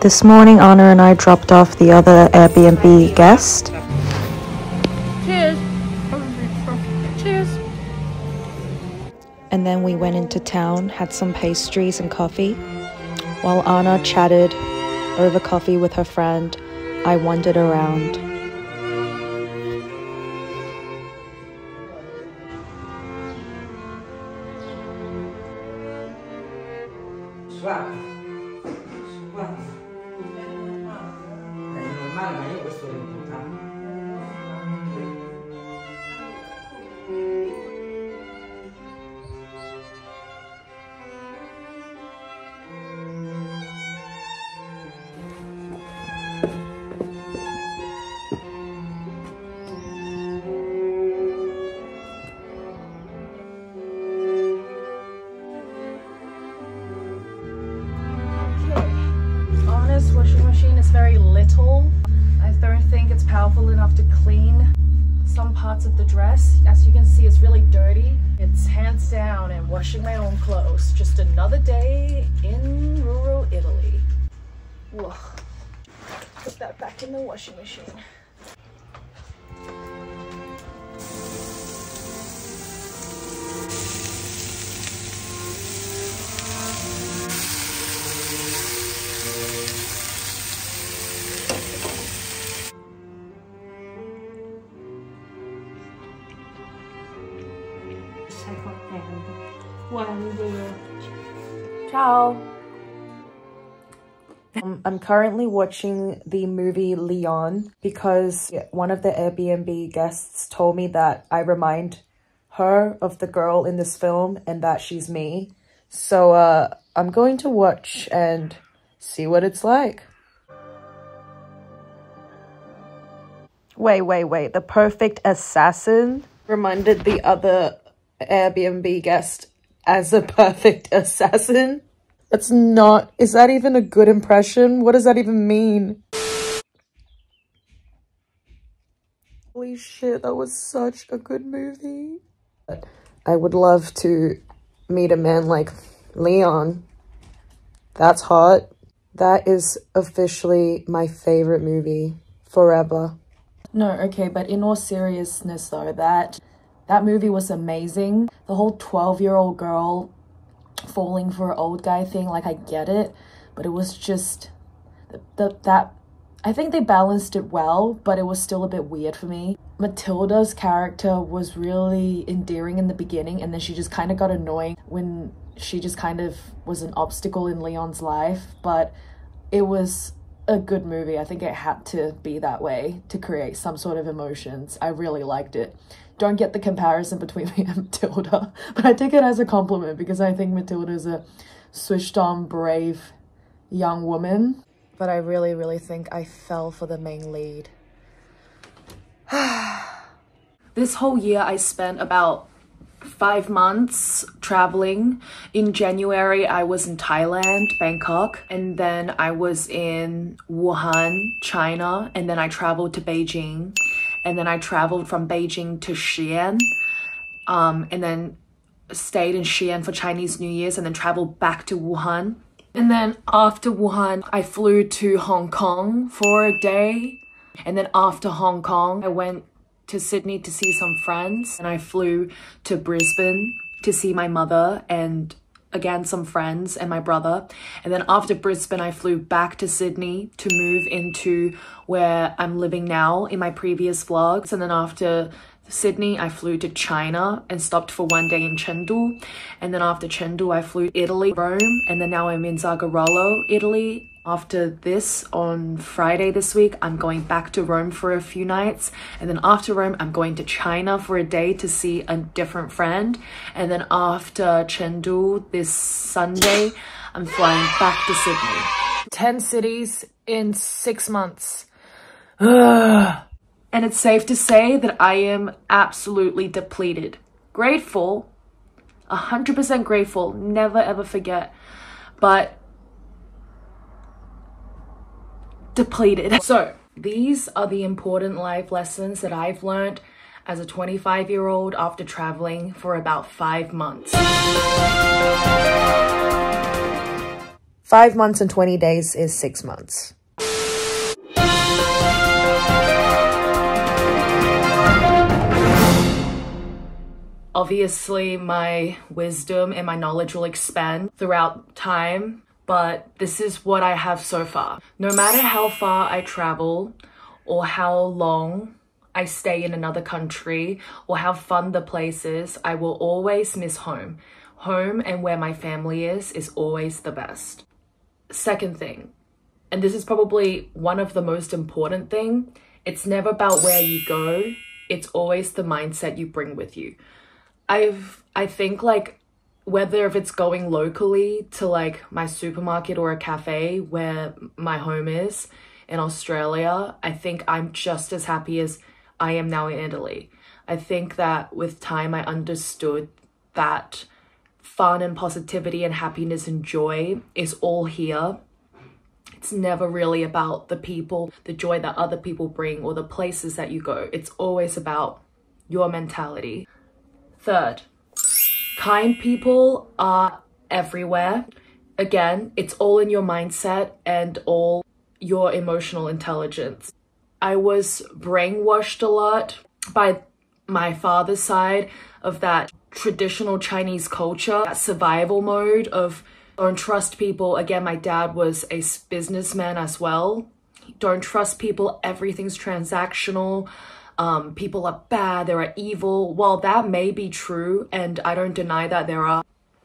This morning, Anna and I dropped off the other Airbnb guest. Cheers. Cheers. And then we went into town, had some pastries and coffee. While Anna chatted over coffee with her friend, I wandered around. Washing machine is very little. I don't think it's powerful enough to clean some parts of the dress. As you can see, it's really dirty. It's hands down and washing my own clothes. Just another day in rural Italy. Whoa. Put that back in the washing machine. Ciao. I'm currently watching the movie Leon because one of the Airbnb guests told me that I remind her of the girl in this film and that she's me. So I'm going to watch and see what it's like. Wait. The perfect assassin reminded the other Airbnb guest as a perfect assassin. That's not... Is that even a good impression? What does that even mean? Holy shit, that was such a good movie. I would love to meet a man like Leon. That's hot. That is officially my favorite movie forever. No, okay, but in all seriousness though, that movie was amazing. The whole 12-year-old girl falling for an old guy thing, like, I get it, but it was just that I think they balanced it well, but it was still a bit weird for me. Matilda's character was really endearing in the beginning, and then she just kind of got annoying when she just kind of was an obstacle in Leon's life, but it was a good movie. I think it had to be that way to create some sort of emotions. I really liked it. Don't get the comparison between me and Matilda, but I take it as a compliment because I think Matilda is a switched on, brave young woman. But I really think I fell for the main lead. This whole year I spent about 5 months traveling. In January, I was in Thailand, Bangkok, and then I was in Wuhan, China, and then I traveled to Beijing, and then I traveled from Beijing to Xi'an, and then stayed in Xi'an for Chinese New Year's, and then traveled back to Wuhan. And then after Wuhan, I flew to Hong Kong for a day, and then after Hong Kong, I went to Sydney to see some friends, and I flew to Brisbane to see my mother and again some friends and my brother. And then after Brisbane, I flew back to Sydney to move into where I'm living now in my previous vlogs. And then after Sydney, I flew to China and stopped for 1 day in Chengdu. And then after Chengdu, I flew to Italy, Rome, and then now I'm in Zagarolo, Italy. After this, on Friday this week, I'm going back to Rome for a few nights. And then after Rome, I'm going to China for a day to see a different friend. And then after Chengdu this Sunday, I'm flying back to Sydney. 10 cities in 6 months. Ugh. And it's safe to say that I am absolutely depleted. Grateful, 100% grateful, never ever forget, but depleted. So these are the important life lessons that I've learned as a 25-year-old after traveling for about 5 months. 5 months and 20 days is 6 months. Obviously, my wisdom and my knowledge will expand throughout time, but this is what I have so far. No matter how far I travel or how long I stay in another country or how fun the place is, I will always miss home. Home and where my family is always the best. Second thing, and this is probably one of the most important thing, it's never about where you go, it's always the mindset you bring with you. I think like whether if it's going locally to like my supermarket or a cafe where my home is in Australia, I think I'm just as happy as I am now in Italy. I think that with time I understood that fun and positivity and happiness and joy is all here. It's never really about the people, the joy that other people bring or the places that you go. It's always about your mentality. Third, kind people are everywhere. Again, it's all in your mindset and all your emotional intelligence. I was brainwashed a lot by my father's side of that traditional Chinese culture, that survival mode of don't trust people. Again, my dad was a businessman as well. Don't trust people, everything's transactional. People are bad, they are evil. While that may be true, and I don't deny that there are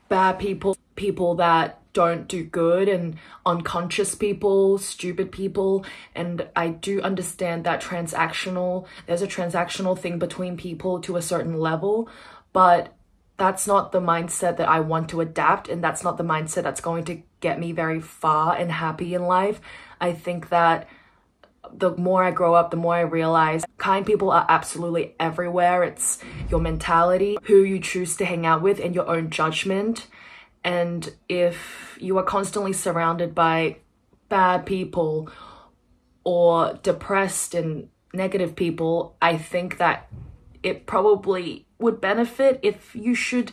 bad people, people that don't do good, and unconscious people, stupid people, and I do understand that there's a transactional thing between people to a certain level, but that's not the mindset that I want to adapt, and that's not the mindset that's going to get me very far and happy in life. I think that the more I grow up, the more I realize kind people are absolutely everywhere. It's your mentality, who you choose to hang out with, and your own judgment. And if you are constantly surrounded by bad people or depressed and negative people, I think that it probably would benefit if you should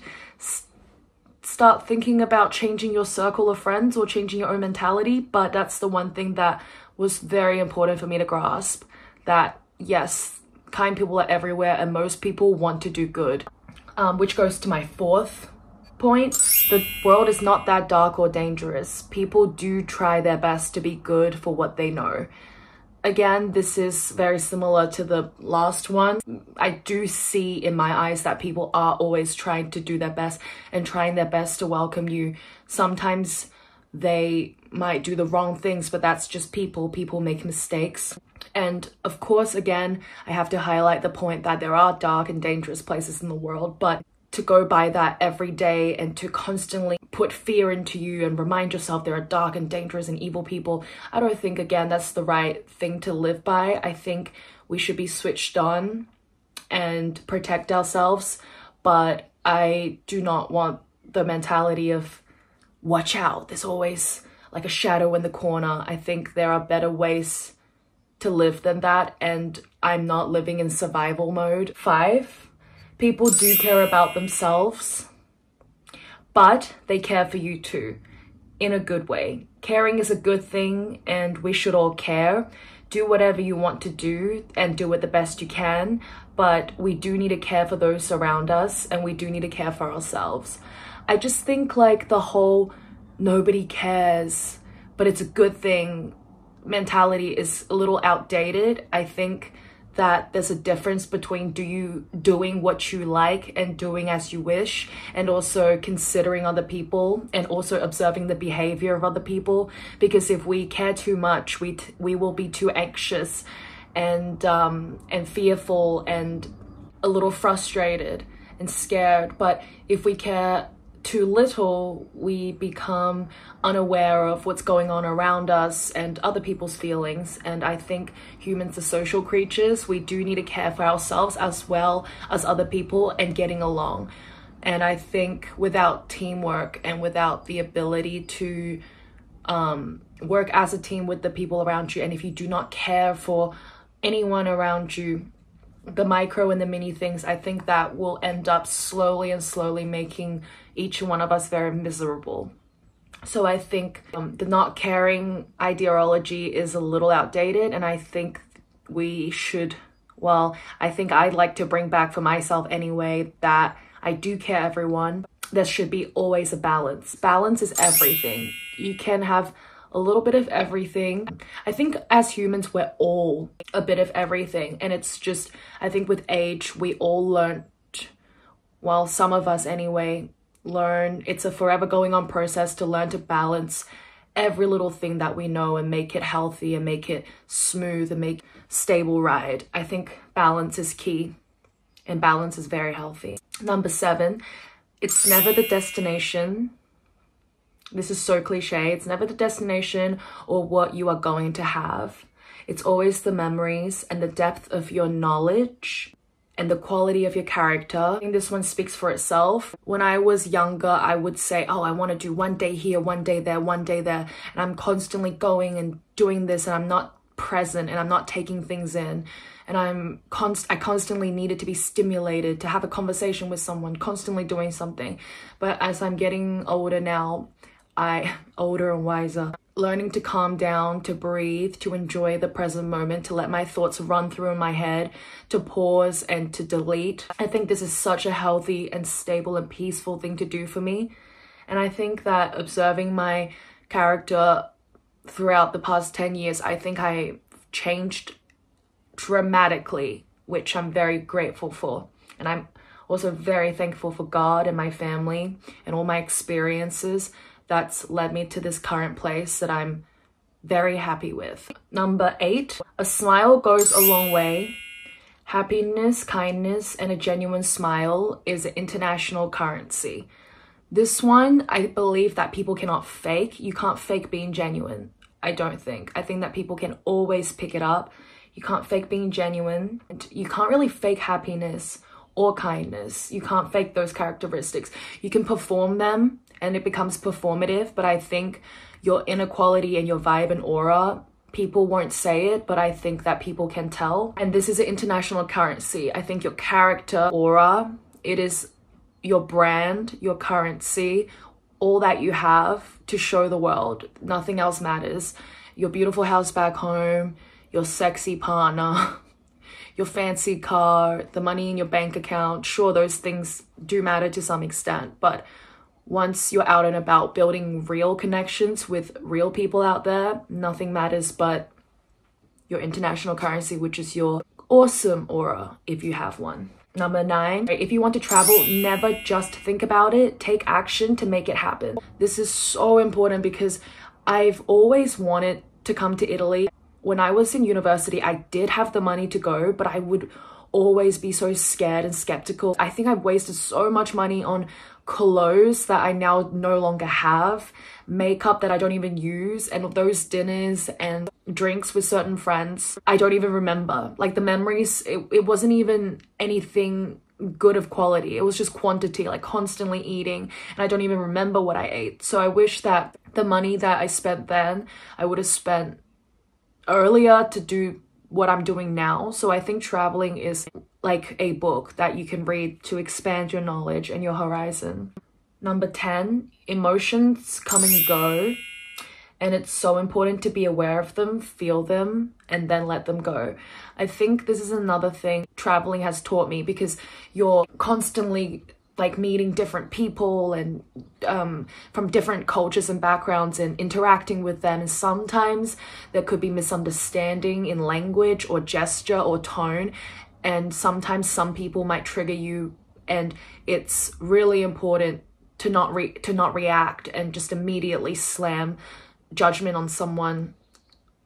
start thinking about changing your circle of friends or changing your own mentality. But that's the one thing that was very important for me to grasp, that yes, kind people are everywhere and most people want to do good. Which goes to my fourth point. The world is not that dark or dangerous. People do try their best to be good for what they know. Again, this is very similar to the last one. I do see in my eyes that people are always trying to do their best and trying their best to welcome you. Sometimes they might do the wrong things, but that's just people. People make mistakes. And of course, again, I have to highlight the point that there are dark and dangerous places in the world, but to go by that every day and to constantly put fear into you and remind yourself there are dark and dangerous and evil people, I don't think, again, that's the right thing to live by. I think we should be switched on and protect ourselves, but I do not want the mentality of watch out, there's always like a shadow in the corner. I think there are better ways to live than that, and I'm not living in survival mode. 5, people do care about themselves, but they care for you too, in a good way. Caring is a good thing, and we should all care. Do whatever you want to do and do it the best you can, but we do need to care for those around us, and we do need to care for ourselves. I just think like the whole nobody cares, but it's a good thing mentality is a little outdated. I think that there's a difference between doing what you like and doing as you wish, and also considering other people and also observing the behavior of other people. Because if we care too much, we will be too anxious and fearful and a little frustrated and scared. But if we care too little, we become unaware of what's going on around us and other people's feelings. And I think humans are social creatures. We do need to care for ourselves as well as other people and getting along. And I think without teamwork and without the ability to work as a team with the people around you, and if you do not care for anyone around you, the micro and the mini things, I think that will end up slowly making each one of us very miserable. So I think the not caring ideology is a little outdated, and I think we should, well, I think I'd like to bring back for myself anyway that I do care everyone. There should be always a balance. Balance is everything. You can have a little bit of everything. I think as humans, we're all a bit of everything. And it's just, I think with age, we all learn, well, some of us anyway, learn. It's a forever going on process to learn to balance every little thing that we know and make it healthy and make it smooth and make stable ride. I think balance is key, and balance is very healthy. Number 7, it's never the destination. This is so cliche. It's never the destination or what you are going to have. It's always the memories and the depth of your knowledge and the quality of your character. I think this one speaks for itself. When I was younger, I would say, oh, I want to do one day here, one day there, one day there. And I'm constantly going and doing this, and I'm not present and I'm not taking things in. And I constantly needed to be stimulated, to have a conversation with someone, constantly doing something. But as I'm getting older now, older and wiser, learning to calm down, to breathe, to enjoy the present moment, to let my thoughts run through my head, to pause and to delete. I think this is such a healthy and stable and peaceful thing to do for me. And I think that observing my character throughout the past 10 years, I think I changed dramatically, which I'm very grateful for. And I'm also very thankful for God and my family and all my experiences that's led me to this current place that I'm very happy with. Number 8, a smile goes a long way. Happiness, kindness, and a genuine smile is an international currency. This one, I believe that people cannot fake. You can't fake being genuine, I don't think. I think that people can always pick it up. You can't fake being genuine. And you can't really fake happiness or kindness. You can't fake those characteristics. You can perform them and it becomes performative, but I think your inner quality and your vibe and aura, people won't say it, but I think that people can tell. And this is an international currency. I think your character, aura, it is your brand, your currency, all that you have to show the world. Nothing else matters. Your beautiful house back home, your sexy partner, your fancy car, the money in your bank account. Sure, those things do matter to some extent, but once you're out and about building real connections with real people out there, nothing matters but your international currency, which is your awesome aura, if you have one. Number 9, if you want to travel, never just think about it, take action to make it happen. This is so important because I've always wanted to come to Italy. When I was in university, I did have the money to go, but I would always be so scared and skeptical. I think I've wasted so much money on clothes that I now no longer have, makeup that I don't even use, and those dinners and drinks with certain friends I don't even remember. Like the memories, it wasn't even anything good of quality. It was just quantity, like constantly eating, and I don't even remember what I ate. So I wish that the money that I spent then, I would have spent earlier to do what I'm doing now. So I think traveling is like a book that you can read to expand your knowledge and your horizon. Number 10, emotions come and go, and it's so important to be aware of them, feel them, and then let them go. I think this is another thing traveling has taught me, because you're constantly like meeting different people and from different cultures and backgrounds and interacting with them, and sometimes there could be misunderstanding in language or gesture or tone, and sometimes some people might trigger you, and it's really important to not react and just immediately slam judgment on someone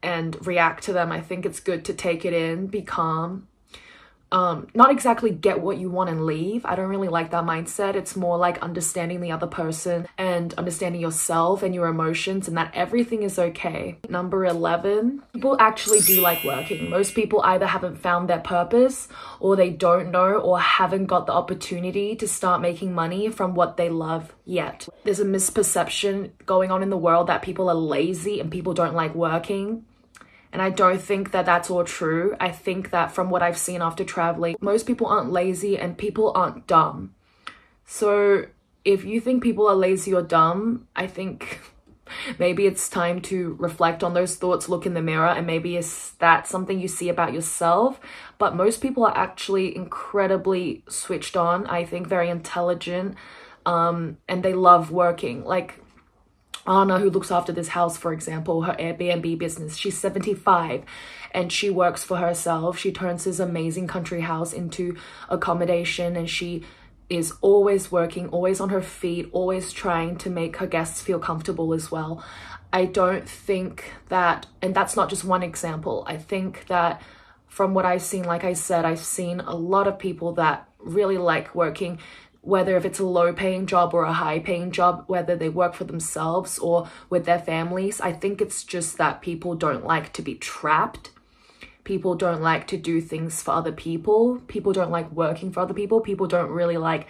and react to them. I think it's good to take it in, be calm. Not exactly get what you want and leave. I don't really like that mindset. It's more like understanding the other person and understanding yourself and your emotions, and that everything is okay. Number 11, people actually do like working. Most people either haven't found their purpose, or they don't know, or haven't got the opportunity to start making money from what they love yet. There's a misperception going on in the world that people are lazy and people don't like working. And I don't think that that's all true. I think that from what I've seen after traveling, most people aren't lazy and people aren't dumb. So if you think people are lazy or dumb, I think Maybe it's time to reflect on those thoughts, look in the mirror, and maybe is that something you see about yourself. But most people are actually incredibly switched on, I think very intelligent, and they love working. Like Anna, who looks after this house, for example, her Airbnb business, she's 75 and she works for herself. She turns this amazing country house into accommodation, and she is always working, always on her feet, always trying to make her guests feel comfortable as well. I don't think that, and that's not just one example, I think that from what I've seen, like I said, I've seen a lot of people that really like working, whether if it's a low paying job or a high paying job, whether they work for themselves or with their families. I think it's just that people don't like to be trapped. People don't like to do things for other people. People don't like working for other people. People don't really like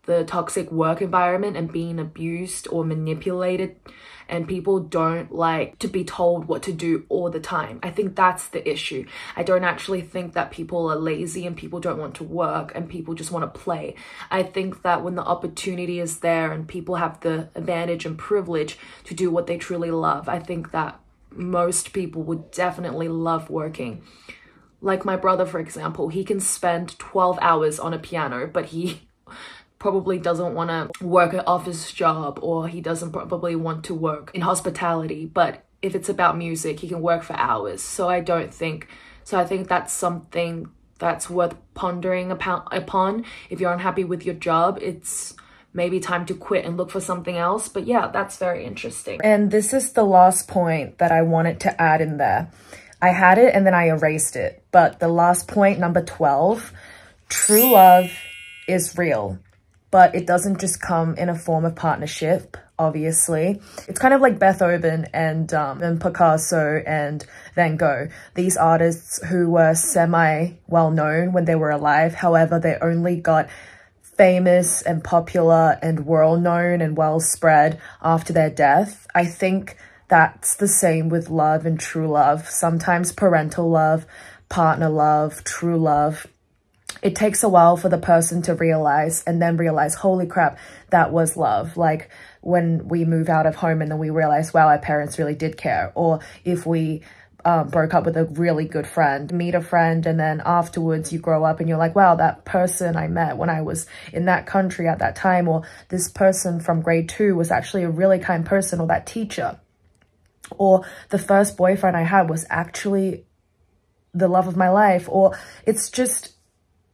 the toxic work environment and being abused or manipulated. And people don't like to be told what to do all the time. I think that's the issue. I don't actually think that people are lazy and people don't want to work and people just want to play. I think that when the opportunity is there and people have the advantage and privilege to do what they truly love, I think that most people would definitely love working. Like my brother, for example, he can spend 12 hours on a piano, but he probably doesn't want to work an office job, or he doesn't probably want to work in hospitality. But if it's about music, he can work for hours. So I think that's something that's worth pondering upon. If you're unhappy with your job, it's maybe time to quit and look for something else. But yeah, that's very interesting. And this is the last point that I wanted to add in there. I had it and then I erased it. But the last point, number 12, true love is real, but it doesn't just come in a form of partnership, obviously. It's kind of like Beethoven and Picasso and Van Gogh. These artists who were semi-well-known when they were alive. However, they only got famous and popular and well-known and well-spread after their death. I think that's the same with love and true love. Sometimes parental love, partner love, true love. It takes a while for the person to realize and then realize, holy crap, that was love. Like when we move out of home and then we realize, wow, our parents really did care. Or if we broke up with a really good friend, meet a friend, and then afterwards you grow up and you're like, wow, that person I met when I was in that country at that time, or this person from grade 2 was actually a really kind person, or that teacher, or the first boyfriend I had was actually the love of my life. Or it's just,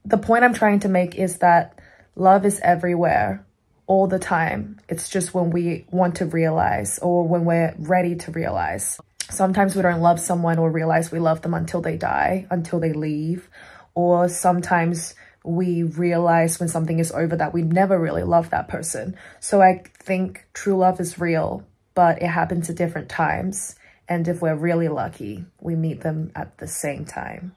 the point I'm trying to make is that love is everywhere all the time. It's just when we want to realize, or when we're ready to realize. Sometimes we don't love someone or realize we love them until they die, until they leave. Or sometimes we realize when something is over that we never really loved that person. So I think true love is real, but it happens at different times. And if we're really lucky, we meet them at the same time.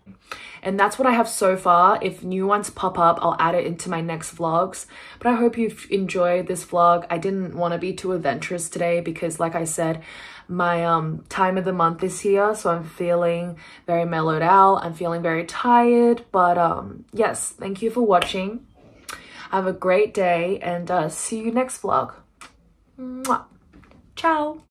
And that's what I have so far. If new ones pop up, I'll add it into my next vlogs. But I hope you've enjoyed this vlog. I didn't want to be too adventurous today because, like I said, my time of the month is here. So I'm feeling very mellowed out. I'm feeling very tired. But yes, thank you for watching. Have a great day and see you next vlog. Mwah. Ciao.